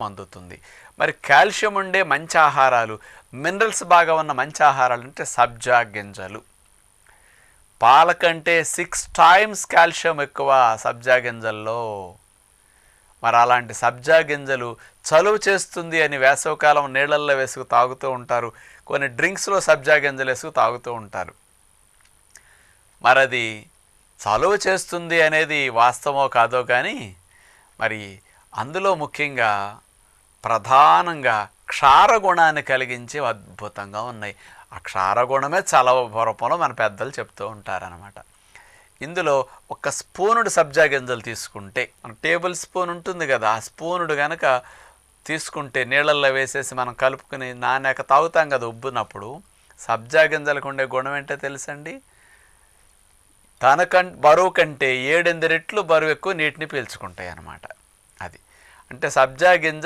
అందుతుంది. మరి కాల్షియం ఉండే మంచి ఆహారాలు, మినరల్స్ బాగా ఉన్న మంచి ఆహారాలు అంటే సబ్జా గింజలు. పాల కంటే 6 టైమ్స్ కాల్షియం ఎక్కువ సబ్జా గింజల్లో. మరి అలాంటి సబ్జా గింజలు చలువ చేస్తుంది అని వేసవికాలం నీళ్ళల్లో వేసుకు తాగుతూ ఉంటారు. కొన్ని డ్రింక్స్లో సబ్జా గింజలు వేసుకు తాగుతూ ఉంటారు. మరి అది చలువ చేస్తుంది అనేది వాస్తవమో కాదో కానీ మరి అందులో ముఖ్యంగా ప్రధానంగా క్షారగుణాన్ని కలిగించి అద్భుతంగా ఉన్నాయి. ఆ క్షారగుణమే చలవ రూపంలో మన పెద్దలు చెప్తూ ఉంటారనమాట. ఇందులో ఒక స్పూనుడు సబ్జా గింజలు తీసుకుంటే, మన టేబుల్ స్పూన్ ఉంటుంది కదా, ఆ స్పూనుడు కనుక తీసుకుంటే నీళ్ళల్లో వేసేసి మనం కలుపుకుని నానాక తాగుతాం కదా ఉబ్బునప్పుడు, సబ్జా గింజలకు ఉండే గుణం ఏంటో తెలుసండి? బరువు కంటే 7-8 రెట్లు బరువు ఎక్కువ నీటిని పీల్చుకుంటాయి అన్నమాట. అది అంటే సబ్జా గింజ